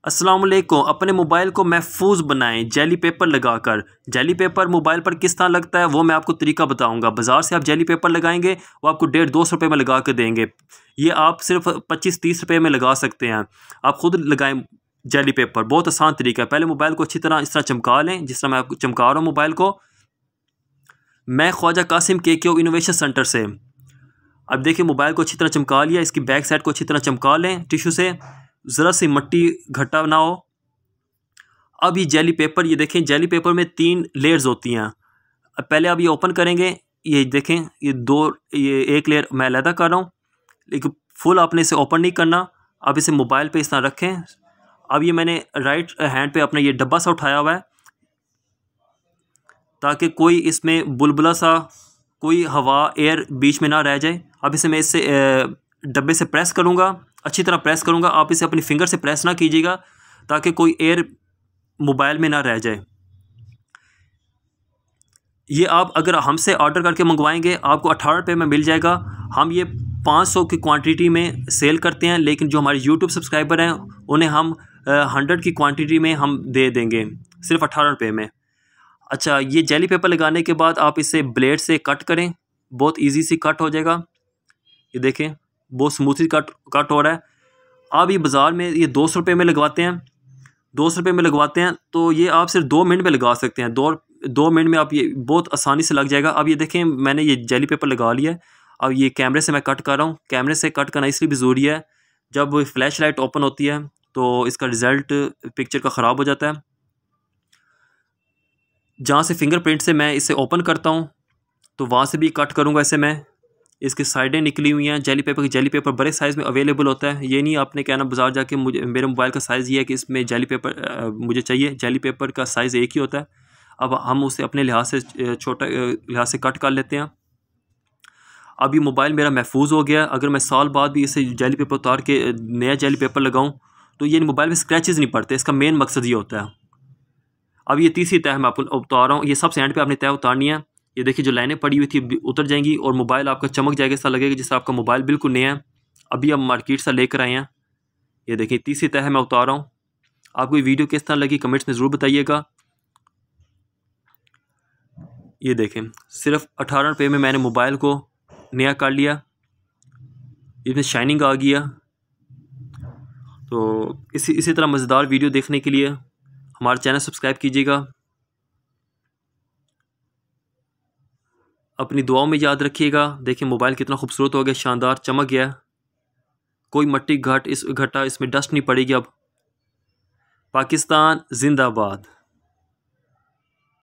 अस्सलाम वालेकुम। अपने मोबाइल को महफूज बनाएं जेली पेपर लगाकर। जेली पेपर मोबाइल पर किस तरह लगता है वो मैं आपको तरीका बताऊंगा। बाज़ार से आप जेली पेपर लगाएंगे वो आपको 150-200 रुपये में लगा कर देंगे। ये आप सिर्फ 25-30 रुपये में लगा सकते हैं। आप खुद लगाएं जेली पेपर, बहुत आसान तरीका है। पहले मोबाइल को अच्छी तरह इस तरह चमका लें जिस तरह मैं आपको चमका रहा हूँ मोबाइल को। मैं Khwaja Kasim KKO innovation centre से। अब देखिए मोबाइल को अच्छी तरह चमका लिया। इसकी बैक साइड को अच्छी तरह चमका लें टिश्यू से, ज़रा सी मिट्टी घटा ना हो। अब ये जेली पेपर, ये देखें जेली पेपर में 3 लेयर्स होती हैं। अब पहले आप ये ओपन करेंगे, ये देखें ये एक लेयर मैं अलहदा कर रहा हूँ, लेकिन फुल आपने इसे ओपन नहीं करना। अब इसे मोबाइल पे इस तरह रखें। अब ये मैंने राइट हैंड पे अपना ये डब्बा सा उठाया हुआ है ताकि कोई इसमें बुलबुला सा, कोई हवा एयर बीच में ना रह जाए। अब इसे मैं इससे डब्बे से प्रेस करूँगा, अच्छी तरह प्रेस करूँगा। आप इसे अपनी फिंगर से प्रेस ना कीजिएगा ताकि कोई एयर मोबाइल में ना रह जाए। ये आप अगर हमसे ऑर्डर करके मंगवाएंगे आपको 18 रुपये में मिल जाएगा। हम ये 500 की क्वांटिटी में सेल करते हैं, लेकिन जो हमारे YouTube सब्सक्राइबर हैं उन्हें हम 100 की क्वांटिटी में हम दे देंगे सिर्फ 18 रुपये में। अच्छा, ये जेली पेपर लगाने के बाद आप इसे ब्लेड से कट करें, बहुत इजी सी कट हो जाएगा। ये देखें बहुत स्मूथली कट हो रहा है। आप ये बाज़ार में ये 200 रुपये में लगवाते हैं, 200 रुपये में लगवाते हैं, तो ये आप सिर्फ 2 मिनट में लगा सकते हैं। 2 मिनट में आप ये बहुत आसानी से लग जाएगा। अब ये देखें मैंने ये जेली पेपर लगा लिया है। अब ये कैमरे से मैं कट कर रहा हूँ। कैमरे से कट करना इसलिए भी ज़रूरी है, जब फ्लैश लाइट ओपन होती है तो इसका रिज़ल्ट पिक्चर का ख़राब हो जाता है। जहाँ से फिंगरप्रिंट से मैं इसे ओपन करता हूँ तो वहाँ से भी कट करूँगा इसे मैं। इसकी साइडें निकली हुई हैं जेली पेपर बड़े साइज़ में अवेलेबल होता है। ये नहीं आपने कहना बाज़ार जाके मुझे मेरे मोबाइल का साइज़ ये है कि इसमें जेली पेपर मुझे चाहिए। जेली पेपर का साइज़ एक ही होता है। अब हम उसे अपने लिहाज से छोटा लिहाज से कट कर लेते हैं। अब ये मोबाइल मेरा महफूज हो गया। अगर मैं साल बाद भी इसे जेली पेपर उतार के नया जेली पेपर लगाऊँ तो ये मोबाइल में स्क्रैचेस नहीं पड़ते। इसका मेन मकसद ये होता है। अब ये तीसरी तह मैं आपको उतार रहा हूँ। ये सबसे एंड पे आपने तह उतारनी है। ये देखिए जो लाइनें पड़ी हुई थी उतर जाएंगी और मोबाइल आपका चमक जाएगा। ऐसा लगेगा जैसे आपका मोबाइल बिल्कुल नया है, अभी हम मार्केट से लेकर आए हैं। ये देखिए तीसरी तह मैं उतार रहा हूँ। आपको ये वीडियो किस तरह लगी कमेंट्स में ज़रूर बताइएगा। ये देखें सिर्फ 18 रुपये में मैंने मोबाइल को नया कर लिया। इसमें शाइनिंग आ गया। तो इसी तरह मज़ेदार वीडियो देखने के लिए हमारा चैनल सब्सक्राइब कीजिएगा। अपनी दुआओं में याद रखिएगा। देखिए मोबाइल कितना खूबसूरत हो गया, शानदार चमक गया। कोई मट्टी घटा इसमें डस्ट नहीं पड़ेगी। अब पाकिस्तान जिंदाबाद।